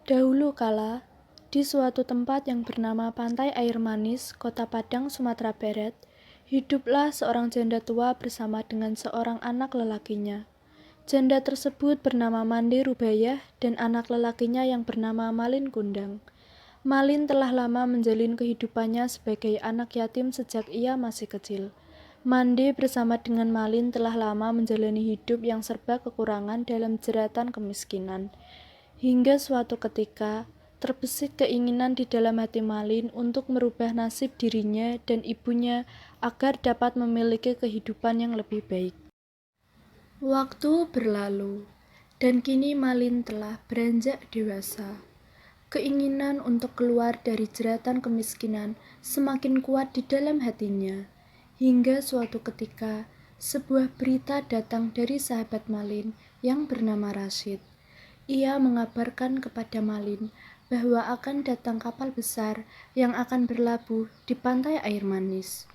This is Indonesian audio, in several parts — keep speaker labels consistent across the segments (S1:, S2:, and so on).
S1: Dahulu kala, di suatu tempat yang bernama Pantai Air Manis, Kota Padang, Sumatera Barat, hiduplah seorang janda tua bersama dengan seorang anak lelakinya. Janda tersebut bernama Mande Rubayah dan anak lelakinya yang bernama Malin Kundang. Malin telah lama menjalin kehidupannya sebagai anak yatim sejak ia masih kecil. Mande bersama dengan Malin telah lama menjalani hidup yang serba kekurangan dalam jeratan kemiskinan. Hingga suatu ketika, terbesit keinginan di dalam hati Malin untuk merubah nasib dirinya dan ibunya agar dapat memiliki kehidupan yang lebih baik. Waktu berlalu, dan kini Malin telah beranjak dewasa. Keinginan untuk keluar dari jeratan kemiskinan semakin kuat di dalam hatinya. Hingga suatu ketika, sebuah berita datang dari sahabat Malin yang bernama Rashid. Ia mengabarkan kepada Malin bahwa akan datang kapal besar yang akan berlabuh di Pantai Air Manis.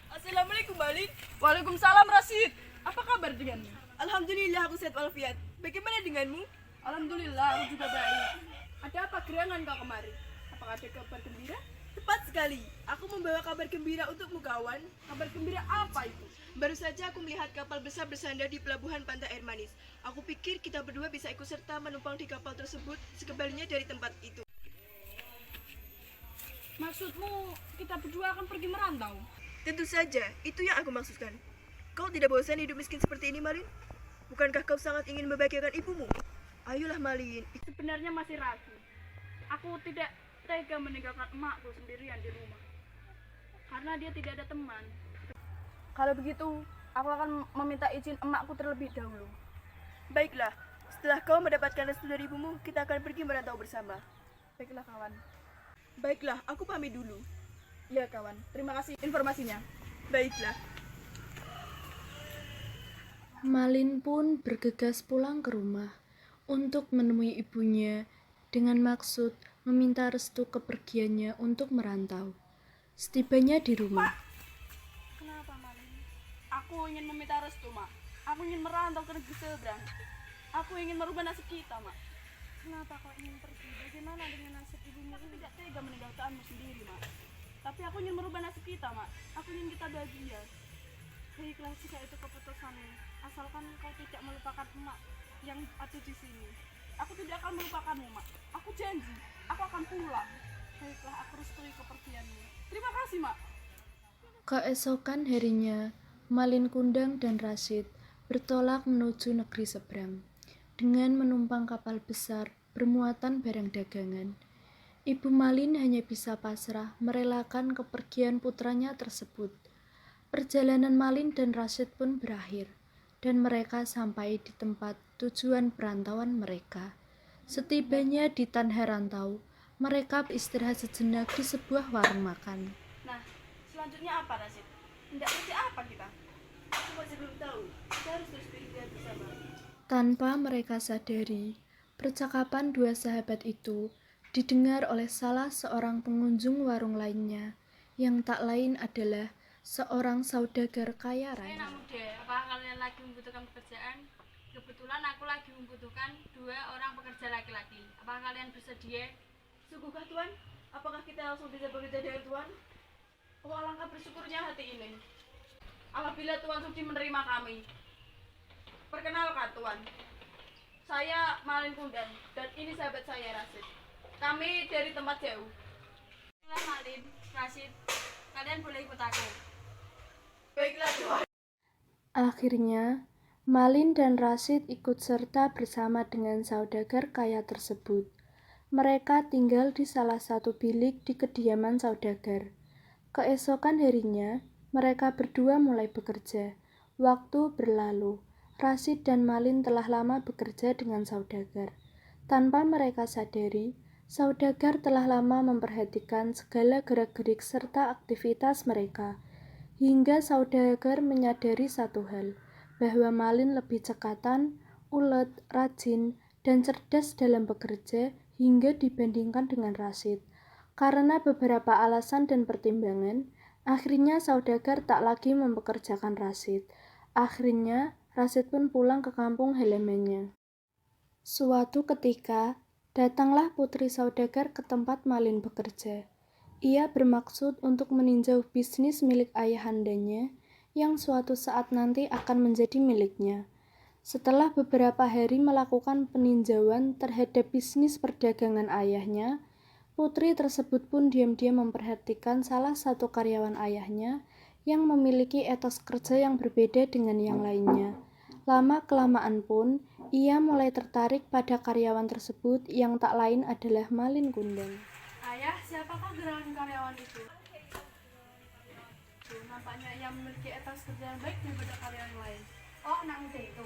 S2: Assalamualaikum Malin.
S3: Waalaikumsalam Rashid. Apa kabar denganmu?
S2: Alhamdulillah aku sehat walafiat. Bagaimana denganmu?
S3: Alhamdulillah aku juga baik. Ada apa gerangan kau kemari? Apakah ada kabar gembira?
S2: Tepat sekali. Aku membawa kabar gembira untukmu kawan.
S3: Kabar gembira apa itu?
S2: Baru saja aku melihat kapal besar bersandar di pelabuhan Pantai Air Manis. Aku pikir kita berdua bisa ikut serta menumpang di kapal tersebut sekembalinya dari tempat itu.
S3: Maksudmu kita berdua akan pergi merantau?
S2: Tentu saja, itu yang aku maksudkan. Kau tidak bosan hidup miskin seperti ini, Malin? Bukankah kau sangat ingin membahagiakan ibumu? Ayolah, Malin.
S3: Sebenarnya masih ragu. Aku tidak tega meninggalkan emakku sendirian di rumah. Karena dia tidak ada teman. Kalau begitu, aku akan meminta izin emakku terlebih dahulu.
S2: Baiklah, setelah kau mendapatkan restu dari ibumu, kita akan pergi merantau bersama.
S3: Baiklah kawan.
S2: Baiklah, aku pamit dulu.
S3: Ya kawan, terima kasih informasinya.
S2: Baiklah.
S1: Malin pun bergegas pulang ke rumah untuk menemui ibunya dengan maksud meminta restu kepergiannya untuk merantau. Setibanya di rumah,
S3: Kenapa Malin? Aku ingin meminta restu, Mak. Aku ingin merantau ke negeri seberang. Aku ingin merubah nasib kita, Mak. Kenapa kau ingin pergi? Bagaimana dengan nasib ibumu? Aku tidak tega meninggalkanmu sendiri, Mak. Tapi aku ingin merubah nasib kita, Mak. Aku ingin kita bahagia. Baiklah, jika itu keputusanmu. Asalkan kau tidak melupakan emak yang ada di sini. Aku tidak akan melupakanmu, Mak. Aku janji, aku akan pulang. Baiklah, aku restui kepergianmu. Terima kasih, Mak.
S1: keesokan harinya, Malin Kundang dan Rashid bertolak menuju negeri seberang dengan menumpang kapal besar bermuatan barang dagangan. Ibu Malin hanya bisa pasrah merelakan kepergian putranya tersebut. Perjalanan Malin dan Rashid pun berakhir, dan mereka sampai di tempat tujuan perantauan mereka. Setibanya di tanah rantau, mereka beristirahat sejenak di sebuah warung makan.
S3: Nah, selanjutnya apa, Rashid? Tidak kerja apa kita?
S2: Aku masih belum tahu. Kita harus terus berikhtiar bersama.
S1: Tanpa mereka sadari, percakapan dua sahabat itu didengar oleh salah seorang pengunjung warung lainnya, yang tak lain adalah seorang saudagar kaya raya.
S4: Anak muda, apakah kalian lagi membutuhkan pekerjaan? Kebetulan aku lagi membutuhkan 2 orang pekerja laki-laki. Apakah kalian bersedia?
S2: Sungguhkah Tuan? Apakah kita langsung bisa bekerja dengan Tuan?
S3: Oh, alangkah bersyukurnya hati ini. Apabila Tuan sudi menerima kami. Perkenalkan Tuan, saya Malin Kundang dan ini sahabat saya Rashid. Kami dari tempat jauh.
S4: Inilah Malin, Rashid. Kalian boleh ikut aku.
S2: Baiklah Tuan.
S1: Akhirnya, Malin dan Rashid ikut serta bersama dengan saudagar kaya tersebut. Mereka tinggal di salah satu bilik di kediaman saudagar. Keesokan harinya, mereka berdua mulai bekerja. Waktu berlalu, Rashid dan Malin telah lama bekerja dengan saudagar. Tanpa mereka sadari, saudagar telah lama memperhatikan segala gerak-gerik serta aktivitas mereka. Hingga saudagar menyadari satu hal, bahwa Malin lebih cekatan, ulet, rajin, dan cerdas dalam bekerja hingga dibandingkan dengan Rashid. Karena beberapa alasan dan pertimbangan, akhirnya saudagar tak lagi mempekerjakan Rashid. Akhirnya, Rashid pun pulang ke kampung halamannya. Suatu ketika, datanglah putri saudagar ke tempat Malin bekerja. Ia bermaksud untuk meninjau bisnis milik ayahandanya yang suatu saat nanti akan menjadi miliknya. Setelah beberapa hari melakukan peninjauan terhadap bisnis perdagangan ayahnya, putri tersebut pun diam-diam memperhatikan salah satu karyawan ayahnya yang memiliki etos kerja yang berbeda dengan yang lainnya. Lama-kelamaan pun, ia mulai tertarik pada karyawan tersebut yang tak lain adalah Malin Kundang.
S3: Ayah, siapakah gerangan karyawan itu? Tuh, nampaknya ia memiliki etos kerja yang baik daripada karyawan lain. Oh, anak muda itu.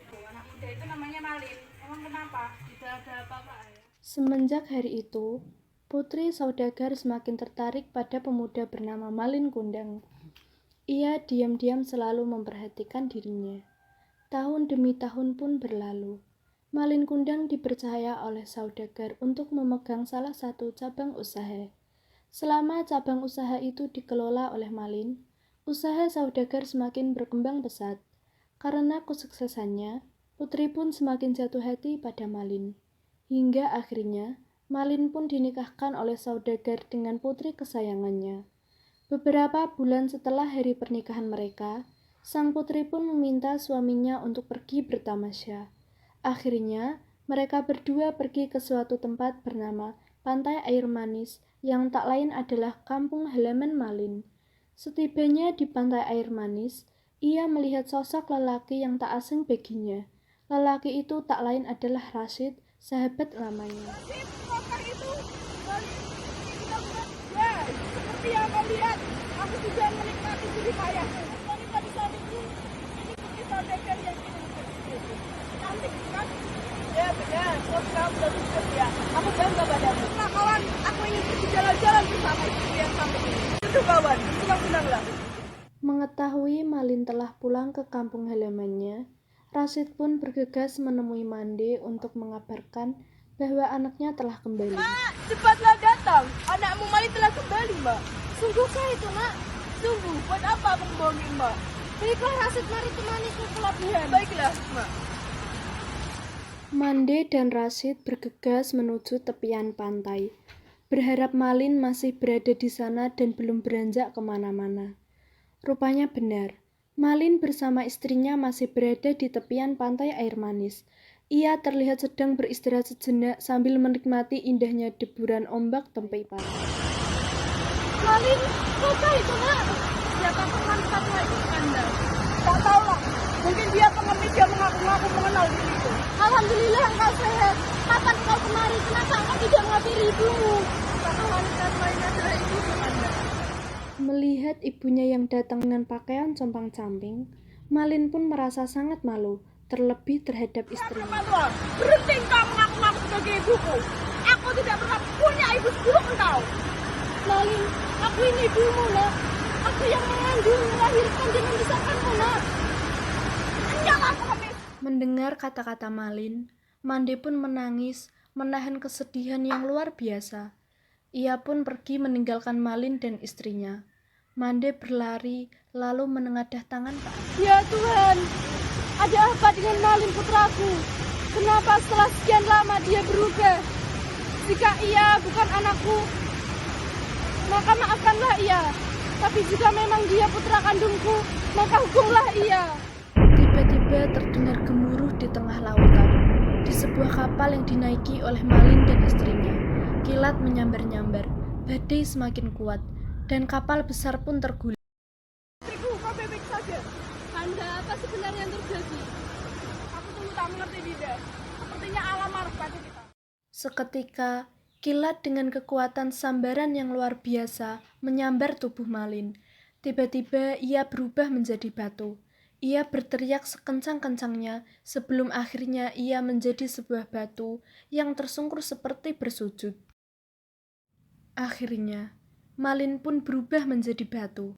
S3: Tuh, anak muda itu namanya Malin. Emang kenapa? Tidak ada apa-apa, ayah.
S1: Semenjak hari itu, putri saudagar semakin tertarik pada pemuda bernama Malin Kundang. Ia diam-diam selalu memperhatikan dirinya. Tahun demi tahun pun berlalu. Malin Kundang dipercaya oleh saudagar untuk memegang salah satu cabang usaha. Selama cabang usaha itu dikelola oleh Malin, usaha saudagar semakin berkembang pesat. Karena kesuksesannya, putri pun semakin jatuh hati pada Malin. Hingga akhirnya, Malin pun dinikahkan oleh saudagar dengan putri kesayangannya. Beberapa bulan setelah hari pernikahan mereka, sang putri pun meminta suaminya untuk pergi bertamasya. Akhirnya, mereka berdua pergi ke suatu tempat bernama Pantai Air Manis yang tak lain adalah kampung halaman Malin. Setibanya di Pantai Air Manis, ia melihat sosok lelaki yang tak asing baginya. Lelaki itu tak lain adalah Rashid, sahabat lamanya.
S3: Seperti yang kau lihat, aku sudah menikmati hidup ayahku. Wanita di sampingku, ini putri saudagar yang ingin bersekutu. Cantik kan? Ya benar, kau sekarang sudah sukses ya. Aku bangga padamu. Nah kawan, aku ingin pergi jalan-jalan bersama istri yang cantik ini. Itu kawan, senang-senanglah.
S1: Mengetahui Malin telah pulang ke kampung halamannya, Rashid pun bergegas menemui Mande untuk mengabarkan bahwa anaknya telah kembali.
S2: Mak, cepatlah datang. Anakmu Malin telah kembali, Mak. Sungguhkah itu, Mak? Sungguh, buat apa aku membohongi, Mak? Baiklah, Rashid, mari temaniku ke pelabuhan. Baiklah, Mak.
S1: Mande dan Rashid bergegas menuju tepian pantai, berharap Malin masih berada di sana dan belum beranjak kemana-mana. Rupanya benar, Malin bersama istrinya masih berada di tepian Pantai Air Manis. Ia terlihat sedang beristirahat sejenak sambil menikmati indahnya deburan ombak tepi pantai.
S2: Malin, kau itu, Mak? Siapa pengantar itu Anda? Tak tahu lah. Mungkin dia pengemis yang mengaku-ngaku mengenal diriku. Alhamdulillah engkau sehat. Kapan kau kemari? Kenapa engkau tidak menghampiri ibumu? Apakah wanita lain adalah ibumu, Anda?
S1: Melihat ibunya yang datang dengan pakaian compang-camping, Malin pun merasa sangat malu, terlebih terhadap istrinya.
S2: Berhenti kau mengaku-ngaku sebagai ibuku. Aku tidak pernah punya ibu sebelum engkau.
S3: Malin, aku ini ibumu, Nak. Aku yang mengandung, melahirkan dan membesarkanmu, Nak.
S2: Jangan pengemis.
S1: Mendengar kata-kata Malin, Mande pun menangis, menahan kesedihan yang luar biasa. Ia pun pergi meninggalkan Malin dan istrinya. Mande berlari, lalu menengadah tangan ke atas.
S3: Ya Tuhan, ada apa dengan Malin putraku? Kenapa setelah sekian lama dia berubah? Jika ia bukan anakku, maka maafkanlah ia. Tapi jika memang dia putra kandungku, maka hukumlah ia.
S1: Tiba-tiba terdengar gemuruh di tengah lautan, di sebuah kapal yang dinaiki oleh Malin dan istrinya. Kilat menyambar-nyambar, badai semakin kuat, dan kapal besar pun terguling.
S2: Istriku, kau baik-baik saja.
S3: Anda, apa sebenarnya yang terjadi?
S2: Aku sungguh tak mengerti, Dinda. Sepertinya alam marah pada kita.
S1: Seketika, kilat dengan kekuatan sambaran yang luar biasa menyambar tubuh Malin. Tiba-tiba ia berubah menjadi batu. Ia berteriak sekencang-kencangnya sebelum akhirnya ia menjadi sebuah batu yang tersungkur seperti bersujud. Akhirnya, Malin pun berubah menjadi batu.